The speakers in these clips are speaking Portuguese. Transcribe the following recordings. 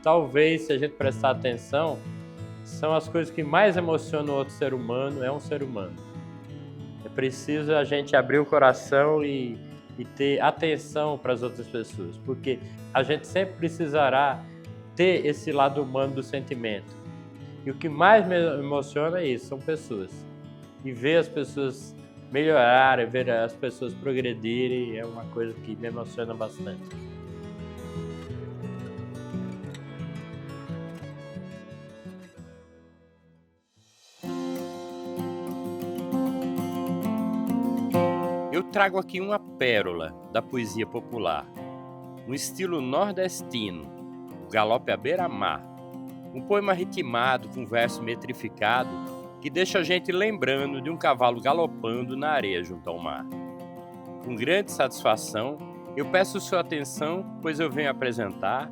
talvez, se a gente prestar atenção, são as coisas que mais emocionam o outro ser humano, é um ser humano. É preciso a gente abrir o coração e ter atenção para as outras pessoas, porque a gente sempre precisará ter esse lado humano do sentimento. E o que mais me emociona é isso, são pessoas. E ver as pessoas melhorarem, ver as pessoas progredirem, é uma coisa que me emociona bastante. Eu trago aqui uma pérola da poesia popular, no estilo nordestino, o Galope à Beira-Mar, um poema ritmado com verso metrificado que deixa a gente lembrando de um cavalo galopando na areia junto ao mar. Com grande satisfação, eu peço sua atenção, pois eu venho apresentar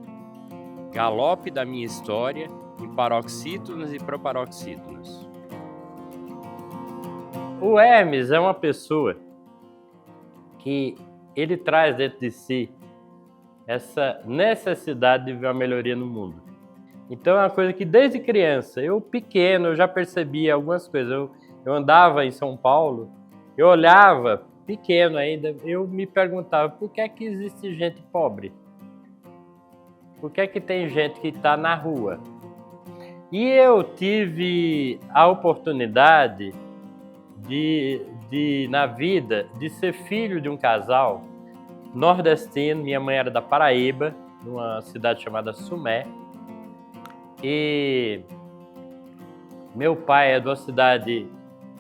Galope da minha história em paroxítonas e proparoxítonas. O Hermes é uma pessoa que ele traz dentro de si essa necessidade de ver uma melhoria no mundo. Então é uma coisa que desde criança, eu pequeno, eu já percebia algumas coisas. Eu andava em São Paulo, eu olhava, pequeno ainda, eu me perguntava por que é que existe gente pobre? Por que é que tem gente que está na rua? E eu tive a oportunidade na vida, de ser filho de um casal nordestino. Minha mãe era da Paraíba, numa cidade chamada Sumé, e meu pai é de uma cidade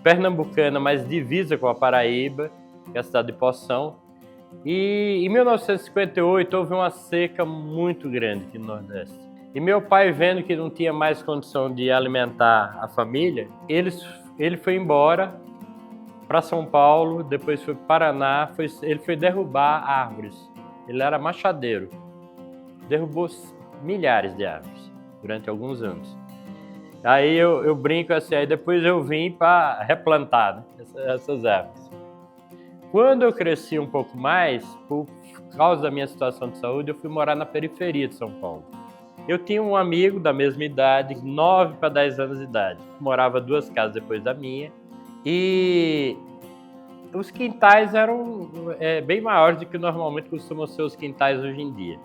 pernambucana, mas divisa com a Paraíba, que é a cidade de Poção. E em 1958 houve uma seca muito grande aqui no Nordeste. E meu pai, vendo que não tinha mais condição de alimentar a família, ele foi embora para São Paulo, depois foi para o Paraná, ele foi derrubar árvores. Ele era machadeiro, derrubou milhares de árvores durante alguns anos. Aí eu brinco assim, aí depois eu vim para replantar, né, essas árvores. Quando eu cresci um pouco mais, por causa da minha situação de saúde, eu fui morar na periferia de São Paulo. Eu tinha um amigo da mesma idade, 9 para 10 anos de idade, morava 2 casas depois da minha, e os quintais eram bem maiores do que normalmente costumam ser os quintais hoje em dia.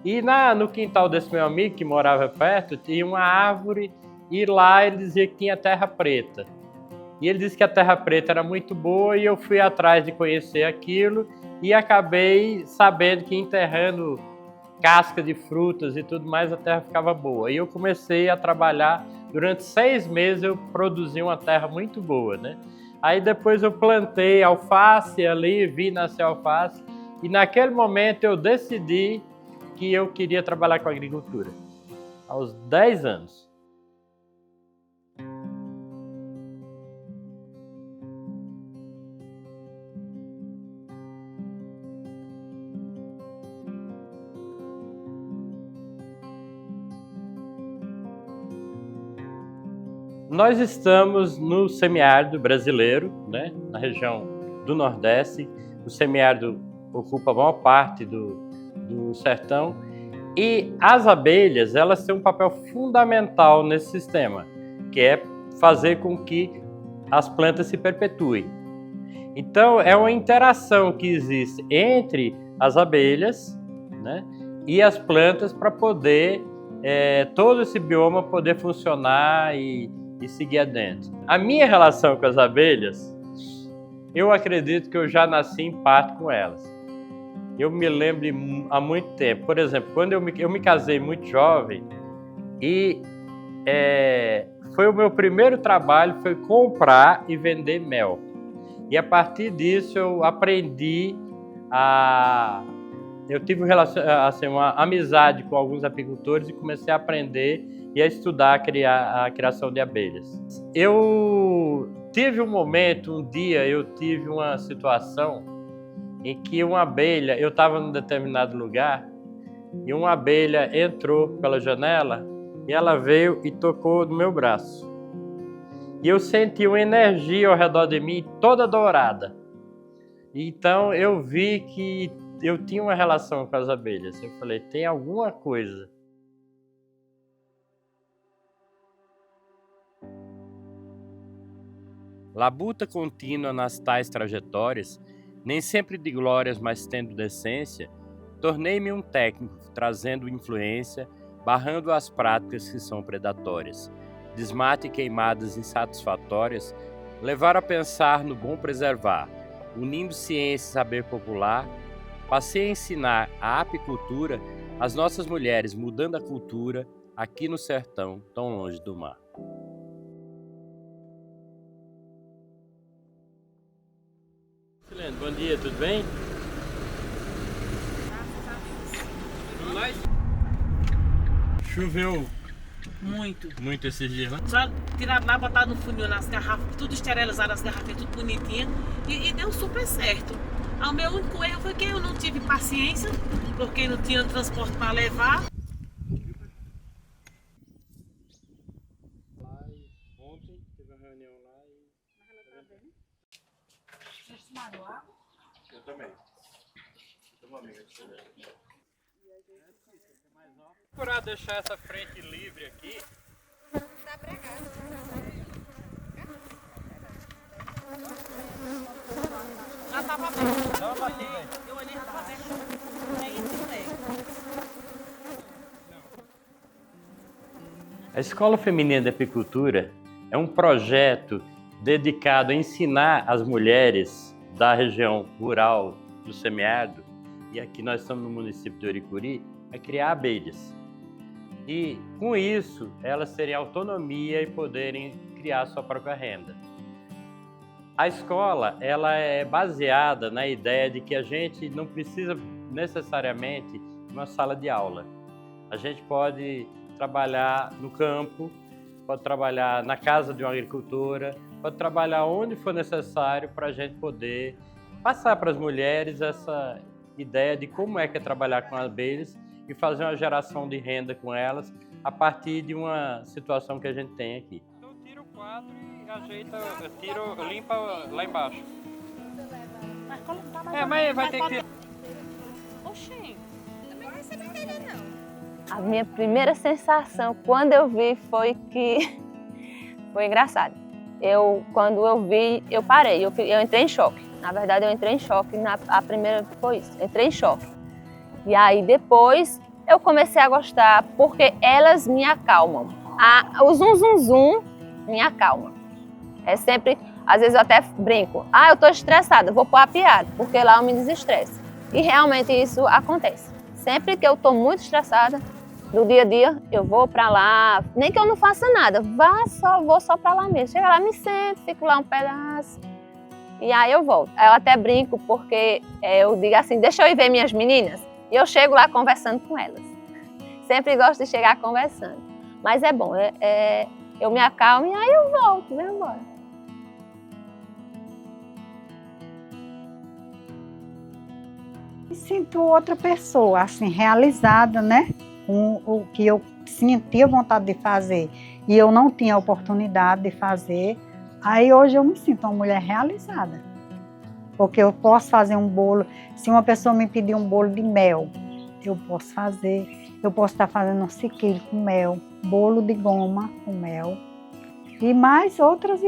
E no quintal desse meu amigo, que morava perto, tinha uma árvore, e lá ele dizia que tinha terra preta. E ele disse que a terra preta era muito boa, e eu fui atrás de conhecer aquilo, e acabei sabendo que enterrando casca de frutas e tudo mais, a terra ficava boa. E eu comecei a trabalhar, durante 6 meses eu produzi uma terra muito boa, né? Aí depois eu plantei alface ali, vi nascer alface, e naquele momento eu decidi que eu queria trabalhar com agricultura, aos 10 anos. Nós estamos no semiárido brasileiro, né, na região do Nordeste. O semiárido ocupa a maior parte do sertão, e as abelhas, elas têm um papel fundamental nesse sistema, que é fazer com que as plantas se perpetuem. Então é uma interação que existe entre as abelhas, né, e as plantas para poder todo esse bioma poder funcionar e seguir adiante. A minha relação com as abelhas, eu acredito que eu já nasci em parte com elas. Eu me lembro há muito tempo. Por exemplo, quando eu me casei muito jovem, e foi o meu primeiro trabalho, foi comprar e vender mel. E a partir disso eu aprendi eu tive uma amizade com alguns apicultores e comecei a aprender e a estudar a criação de abelhas. Eu tive um dia eu tive uma situação em que uma abelha, eu estava num determinado lugar, e uma abelha entrou pela janela e ela veio e tocou no meu braço. E eu senti uma energia ao redor de mim toda dourada. Então eu vi que eu tinha uma relação com as abelhas. Eu falei, tem alguma coisa Labuta contínua nas tais trajetórias, nem sempre de glórias, mas tendo decência, tornei-me um técnico, trazendo influência, barrando as práticas que são predatórias. Desmate e queimadas insatisfatórias, levar a pensar no bom preservar, unindo ciência e saber popular, passei a ensinar a apicultura às nossas mulheres, mudando a cultura aqui no sertão, tão longe do mar. Excelente, bom dia, tudo bem? Choveu muito esses dias, né? Só tiraram lá, botaram no funil nas garrafas, tudo esterilizado, as garrafas tudo bonitinha e deu super certo. O meu único erro foi que eu não tive paciência, porque não tinha transporte para levar. Ontem teve uma reunião lá e... Vocês tomaram água? Eu também. Eu tô amiga de você. Procurar deixar essa frente livre aqui. Tá pregado. Já tava bem. Eu olhei, já tava bem. Aí entrei. A Escola Feminina de Apicultura é um projeto dedicado a ensinar as mulheres da região rural do semiárido, e aqui nós estamos no município de Oricuri, a criar abelhas. E com isso, elas terem autonomia e poderem criar sua própria renda. A escola, ela é baseada na ideia de que a gente não precisa necessariamente de uma sala de aula. A gente pode trabalhar no campo, pode trabalhar na casa de uma agricultora, pode trabalhar onde for necessário para a gente poder passar para as mulheres essa ideia de como é que é trabalhar com abelhas e fazer uma geração de renda com elas a partir de uma situação que a gente tem aqui. Então tira o quadro e ajeita, limpa lá embaixo. Mas colocar mais Mas vai ter que... Oxê. Também não vai ser brincadeira, não. A minha primeira sensação quando eu vi foi que foi engraçado. Quando eu vi, eu parei, eu entrei em choque. Na verdade, eu entrei em choque, a primeira foi isso, entrei em choque. E aí depois eu comecei a gostar porque elas me acalmam. O zum zum zum me acalma. É sempre, às vezes eu até brinco, eu tô estressada, vou pôr a piada, porque lá eu me desestresso. E realmente isso acontece. Sempre que eu tô muito estressada, no dia a dia, eu vou pra lá, nem que eu não faça nada, vou só pra lá mesmo. Chego lá, me sento, fico lá um pedaço. E aí eu volto. Eu até brinco porque eu digo assim, deixa eu ir ver minhas meninas. E eu chego lá conversando com elas. Sempre gosto de chegar conversando. Mas é bom, eu me acalmo e aí eu volto, venho embora. Me sinto outra pessoa, assim, realizada, né? Com o que eu sentia vontade de fazer e eu não tinha oportunidade de fazer. Aí hoje eu me sinto uma mulher realizada, porque eu posso fazer um bolo. Se uma pessoa me pedir um bolo de mel, eu posso fazer. Eu posso estar fazendo um sequilho com mel, bolo de goma com mel e mais outras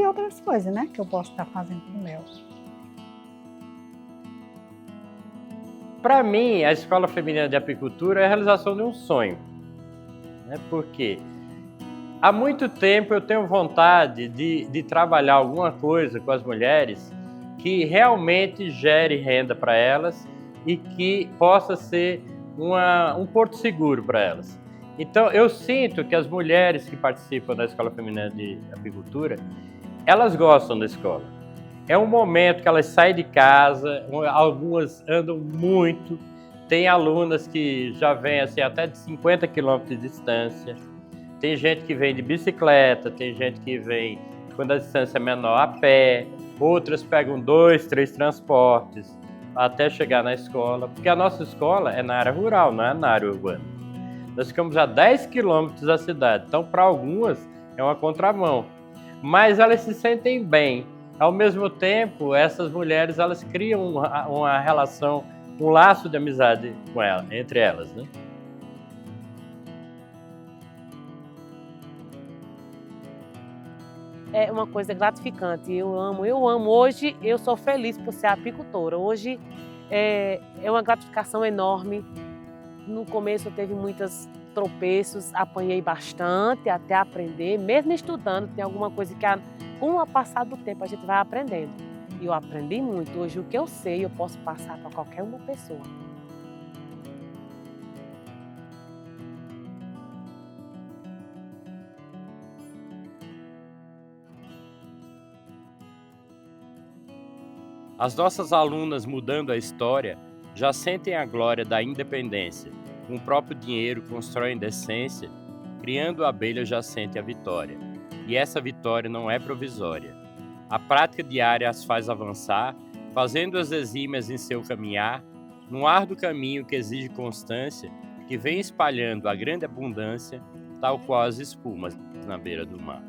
coisas, né? Que eu posso estar fazendo com mel. Para mim, a Escola Feminina de Apicultura é a realização de um sonho. Né? Porque há muito tempo eu tenho vontade de trabalhar alguma coisa com as mulheres que realmente gere renda para elas e que possa ser um porto seguro para elas. Então, eu sinto que as mulheres que participam da Escola Feminina de Apicultura, elas gostam da escola. É um momento que elas saem de casa, algumas andam muito, tem alunas que já vêm assim, até de 50 quilômetros de distância, tem gente que vem de bicicleta, tem gente que vem, quando a distância é menor, a pé, outras pegam 2, 3 transportes até chegar na escola, porque a nossa escola é na área rural, não é na área urbana. Nós ficamos a 10 quilômetros da cidade, então para algumas é uma contramão, mas elas se sentem bem. Ao mesmo tempo, essas mulheres elas criam uma relação, um laço de amizade com ela, entre elas, né? é uma coisa gratificante. Eu amo. Hoje eu sou feliz por ser apicultora. Hoje é uma gratificação enorme. No começo teve muitos tropeços, apanhei bastante até aprender. Mesmo estudando, tem alguma coisa que com o passar do tempo a gente vai aprendendo. E eu aprendi muito. Hoje o que eu sei eu posso passar para qualquer uma pessoa. As nossas alunas mudando a história já sentem a glória da independência. Com o próprio dinheiro constroem decência, criando a abelha já sente a vitória. E essa vitória não é provisória. A prática diária as faz avançar, fazendo-as exímias em seu caminhar, num árduo caminho que exige constância, que vem espalhando a grande abundância, tal qual as espumas na beira do mar.